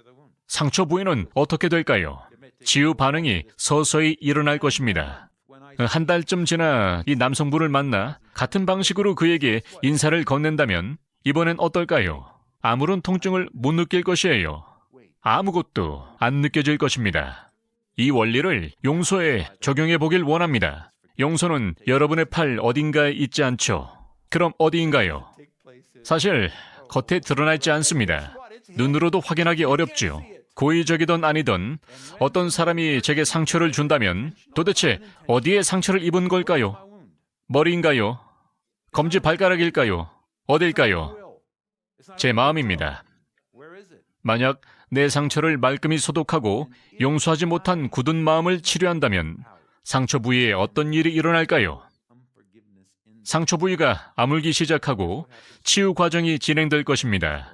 상처 부위는 어떻게 될까요? 치유 반응이 서서히 일어날 것입니다. 한 달쯤 지나 이 남성분을 만나 같은 방식으로 그에게 인사를 건넨다면 이번엔 어떨까요? 아무런 통증을 못 느낄 것이에요. 아무것도 안 느껴질 것입니다. 이 원리를 용서에 적용해 보길 원합니다. 용서는 여러분의 팔 어딘가에 있지 않죠. 그럼 어디인가요? 사실 겉에 드러나 있지 않습니다. 눈으로도 확인하기 어렵지요. 고의적이든 아니든 어떤 사람이 제게 상처를 준다면 도대체 어디에 상처를 입은 걸까요? 머리인가요? 검지 발가락일까요? 어딜까요? 제 마음입니다. 만약 내 상처를 말끔히 소독하고 용서하지 못한 굳은 마음을 치료한다면 상처 부위에 어떤 일이 일어날까요? 상처 부위가 아물기 시작하고 치유 과정이 진행될 것입니다.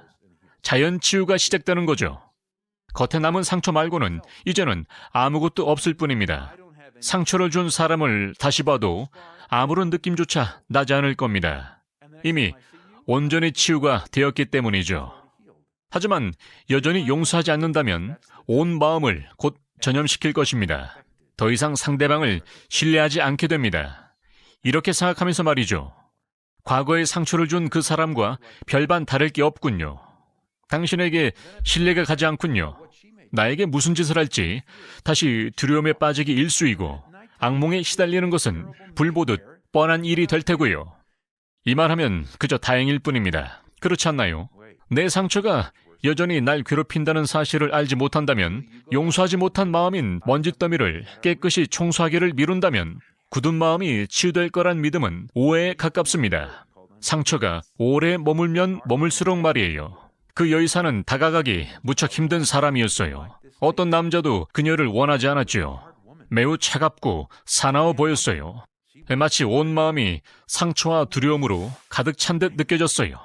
자연 치유가 시작되는 거죠. 겉에 남은 상처 말고는 이제는 아무것도 없을 뿐입니다. 상처를 준 사람을 다시 봐도 아무런 느낌조차 나지 않을 겁니다. 이미 온전히 치유가 되었기 때문이죠. 하지만 여전히 용서하지 않는다면 온 마음을 곧 전염시킬 것입니다. 더 이상 상대방을 신뢰하지 않게 됩니다. 이렇게 생각하면서 말이죠. 과거에 상처를 준 그 사람과 별반 다를 게 없군요. 당신에게 신뢰가 가지 않군요. 나에게 무슨 짓을 할지 다시 두려움에 빠지기 일쑤이고 악몽에 시달리는 것은 불보듯 뻔한 일이 될 테고요. 이 말하면 그저 다행일 뿐입니다. 그렇지 않나요? 내 상처가 여전히 날 괴롭힌다는 사실을 알지 못한다면, 용서하지 못한 마음인 먼지더미를 깨끗이 청소하기를 미룬다면 굳은 마음이 치유될 거란 믿음은 오해에 가깝습니다. 상처가 오래 머물면 머물수록 말이에요. 그 여의사는 다가가기 무척 힘든 사람이었어요. 어떤 남자도 그녀를 원하지 않았지요. 매우 차갑고 사나워 보였어요. 마치 온 마음이 상처와 두려움으로 가득 찬 듯 느껴졌어요.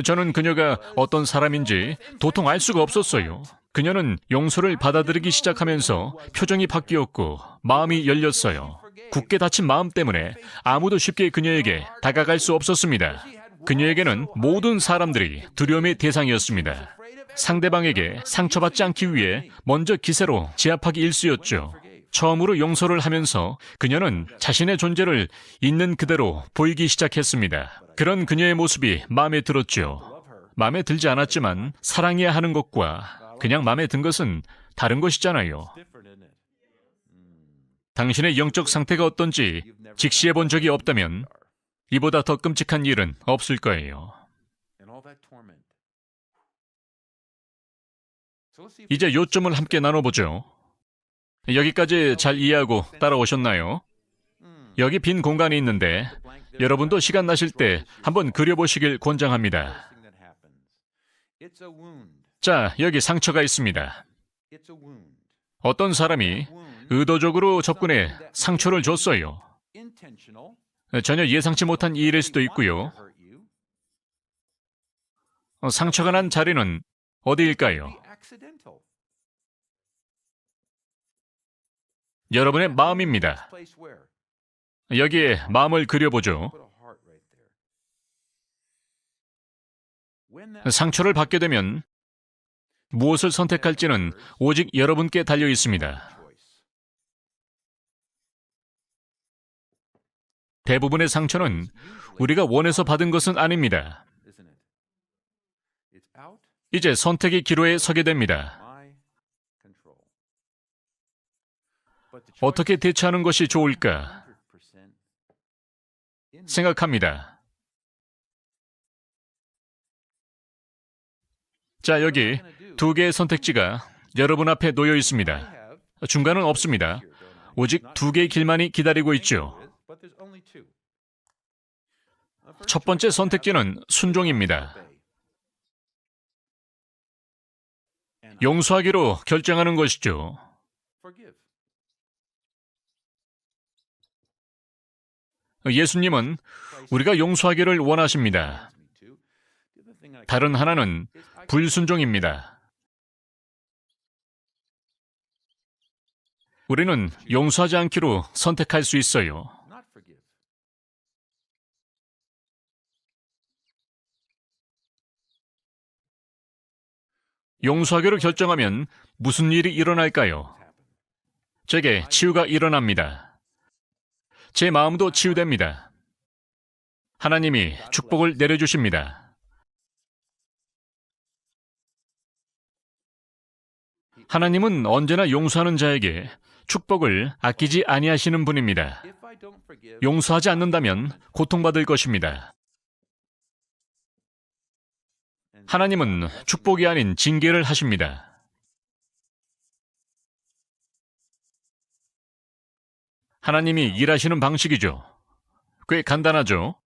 저는 그녀가 어떤 사람인지 도통 알 수가 없었어요. 그녀는 용서를 받아들이기 시작하면서 표정이 바뀌었고 마음이 열렸어요. 굳게 닫힌 마음 때문에 아무도 쉽게 그녀에게 다가갈 수 없었습니다. 그녀에게는 모든 사람들이 두려움의 대상이었습니다. 상대방에게 상처받지 않기 위해 먼저 기세로 제압하기 일쑤였죠. 처음으로 용서를 하면서 그녀는 자신의 존재를 있는 그대로 보이기 시작했습니다. 그런 그녀의 모습이 마음에 들었죠. 마음에 들지 않았지만 사랑해야 하는 것과 그냥 마음에 든 것은 다른 것이잖아요. 당신의 영적 상태가 어떤지 직시해 본 적이 없다면 이보다 더 끔찍한 일은 없을 거예요. 이제 요점을 함께 나눠보죠. 여기까지 잘 이해하고 따라오셨나요? 여기 빈 공간이 있는데 여러분도 시간 나실 때 한번 그려보시길 권장합니다. 자, 여기 상처가 있습니다. 어떤 사람이 의도적으로 접근해 상처를 줬어요. 전혀 예상치 못한 일일 수도 있고요. 상처가 난 자리는 어디일까요? 여러분의 마음입니다. 여기에 마음을 그려보죠. 상처를 받게 되면 무엇을 선택할지는 오직 여러분께 달려 있습니다. 대부분의 상처는 우리가 원해서 받은 것은 아닙니다. 이제 선택의 기로에 서게 됩니다. 어떻게 대처하는 것이 좋을까 생각합니다. 자, 여기 두 개의 선택지가 여러분 앞에 놓여 있습니다. 중간은 없습니다. 오직 두 개의 길만이 기다리고 있죠. 첫 번째 선택지는 순종입니다. 용서하기로 결정하는 것이죠. 예수님은 우리가 용서하기를 원하십니다. 다른 하나는 불순종입니다. 우리는 용서하지 않기로 선택할 수 있어요. 용서하기로 결정하면 무슨 일이 일어날까요? 제게 치유가 일어납니다. 제 마음도 치유됩니다. 하나님이 축복을 내려주십니다. 하나님은 언제나 용서하는 자에게 축복을 아끼지 아니하시는 분입니다. 용서하지 않는다면 고통받을 것입니다. 하나님은 축복이 아닌 징계를 하십니다. 하나님이 일하시는 방식이죠. 꽤 간단하죠.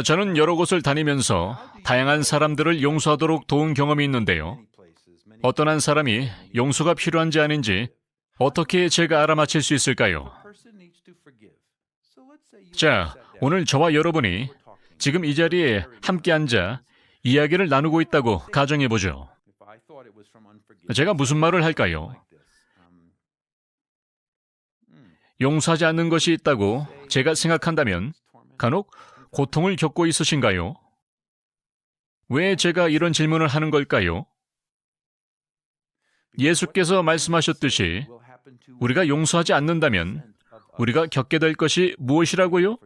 저는 여러 곳을 다니면서 다양한 사람들을 용서하도록 도운 경험이 있는데요. 어떤 한 사람이 용서가 필요한지 아닌지 어떻게 제가 알아맞힐 수 있을까요? 자, 오늘 저와 여러분이 지금 이 자리에 함께 앉아 이야기를 나누고 있다고 가정해보죠. 제가 무슨 말을 할까요? 용서하지 않는 것이 있다고 제가 생각한다면 간혹 고통을 겪고 있으신가요? 왜 제가 이런 질문을 하는 걸까요? 예수께서 말씀하셨듯이 우리가 용서하지 않는다면 우리가 겪게 될 것이 무엇이라고요?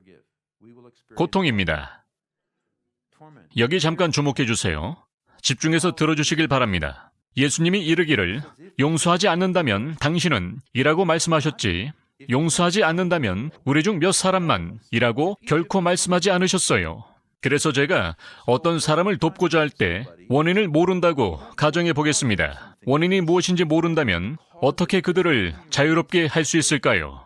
고통입니다. 여기 잠깐 주목해 주세요. 집중해서 들어주시길 바랍니다. 예수님이 이르기를 용서하지 않는다면 당신은 이라고 말씀하셨지 용서하지 않는다면 우리 중 몇 사람만 이라고 결코 말씀하지 않으셨어요. 그래서 제가 어떤 사람을 돕고자 할 때 원인을 모른다고 가정해 보겠습니다. 원인이 무엇인지 모른다면 어떻게 그들을 자유롭게 할 수 있을까요?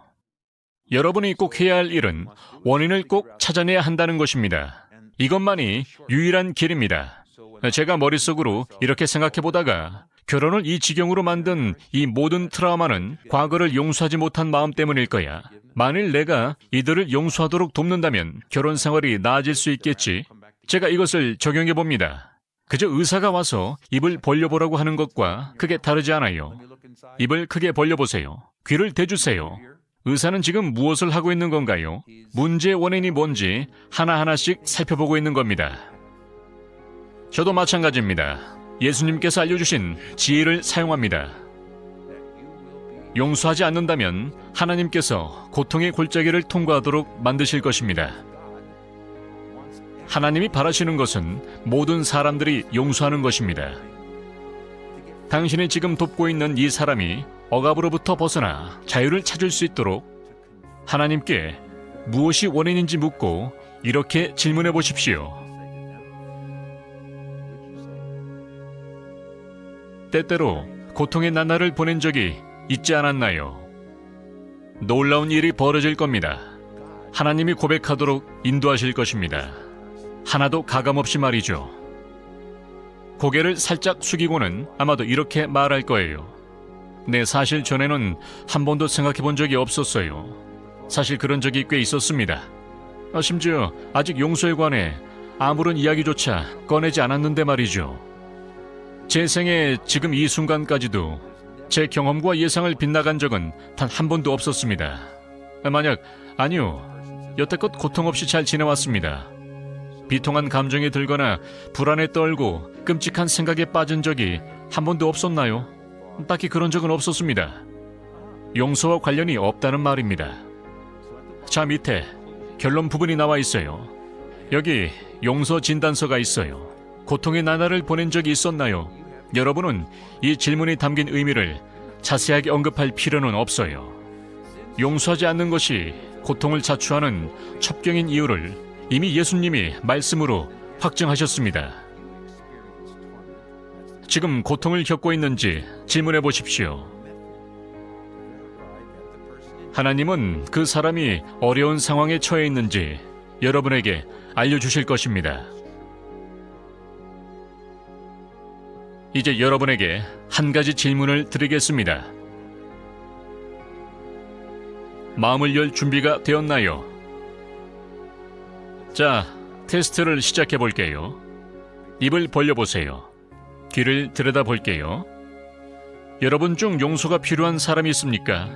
여러분이 꼭 해야 할 일은 원인을 꼭 찾아내야 한다는 것입니다. 이것만이 유일한 길입니다. 제가 머릿속으로 이렇게 생각해 보다가 결혼을 이 지경으로 만든 이 모든 트라우마는 과거를 용서하지 못한 마음 때문일 거야. 만일 내가 이들을 용서하도록 돕는다면 결혼 생활이 나아질 수 있겠지. 제가 이것을 적용해 봅니다. 그저 의사가 와서 입을 벌려보라고 하는 것과 크게 다르지 않아요. 입을 크게 벌려보세요. 귀를 대주세요. 의사는 지금 무엇을 하고 있는 건가요? 문제의 원인이 뭔지 하나하나씩 살펴보고 있는 겁니다. 저도 마찬가지입니다. 예수님께서 알려주신 지혜를 사용합니다. 용서하지 않는다면 하나님께서 고통의 골짜기를 통과하도록 만드실 것입니다. 하나님이 바라시는 것은 모든 사람들이 용서하는 것입니다. 당신이 지금 돕고 있는 이 사람이 억압으로부터 벗어나 자유를 찾을 수 있도록 하나님께 무엇이 원인인지 묻고 이렇게 질문해 보십시오. 때때로 고통의 나날을 보낸 적이 있지 않았나요? 놀라운 일이 벌어질 겁니다. 하나님이 고백하도록 인도하실 것입니다. 하나도 가감없이 말이죠. 고개를 살짝 숙이고는 아마도 이렇게 말할 거예요. 네, 사실 전에는 한 번도 생각해 본 적이 없었어요. 사실 그런 적이 꽤 있었습니다. 심지어 아직 용서에 관해 아무런 이야기조차 꺼내지 않았는데 말이죠. 제 생애 지금 이 순간까지도 제 경험과 예상을 빗나간 적은 단 한 번도 없었습니다. 아니요. 여태껏 고통 없이 잘 지내왔습니다. 비통한 감정이 들거나 불안에 떨고 끔찍한 생각에 빠진 적이 한 번도 없었나요? 딱히 그런 적은 없었습니다. 용서와 관련이 없다는 말입니다. 자, 밑에 결론 부분이 나와 있어요. 여기 용서 진단서가 있어요. 고통의 나날을 보낸 적이 있었나요? 여러분은 이 질문이 담긴 의미를 자세하게 언급할 필요는 없어요. 용서하지 않는 것이 고통을 자초하는 첩경인 이유를 이미 예수님이 말씀으로 확증하셨습니다. 지금 고통을 겪고 있는지 질문해 보십시오. 하나님은 그 사람이 어려운 상황에 처해 있는지 여러분에게 알려주실 것입니다. 이제 여러분에게 한 가지 질문을 드리겠습니다. 마음을 열 준비가 되었나요? 자, 테스트를 시작해 볼게요. 입을 벌려보세요. 귀를 들여다볼게요. 여러분 중 용서가 필요한 사람이 있습니까?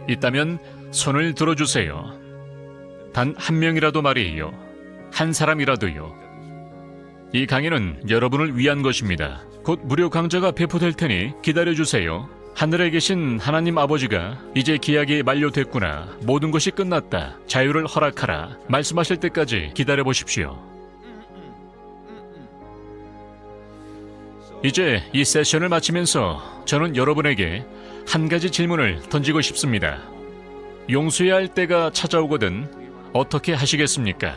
있다면 손을 들어주세요. 단 한 명이라도 말이에요. 한 사람이라도요. 이 강의는 여러분을 위한 것입니다. 곧 무료 강좌가 배포될 테니 기다려주세요. 하늘에 계신 하나님 아버지가 이제 기약이 만료됐구나. 모든 것이 끝났다. 자유를 허락하라. 말씀하실 때까지 기다려보십시오. 이제 이 세션을 마치면서 저는 여러분에게 한 가지 질문을 던지고 싶습니다. 용서해야 할 때가 찾아오거든 어떻게 하시겠습니까?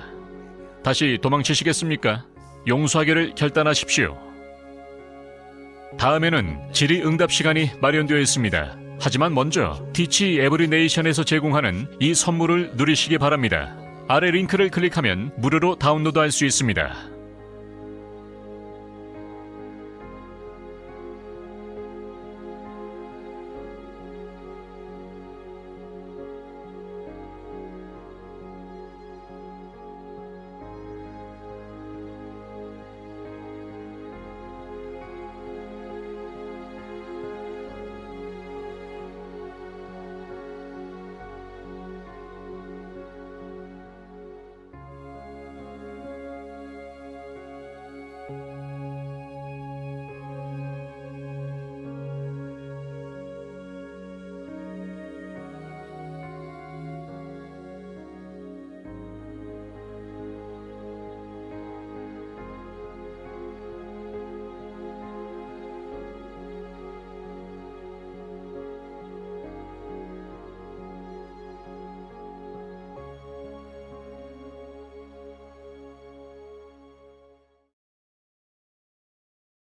다시 도망치시겠습니까? 용서하기를 결단하십시오. 다음에는 질의응답 시간이 마련되어 있습니다. 하지만 먼저 Teach Every Nation에서 제공하는 이 선물을 누리시기 바랍니다. 아래 링크를 클릭하면 무료로 다운로드할 수 있습니다.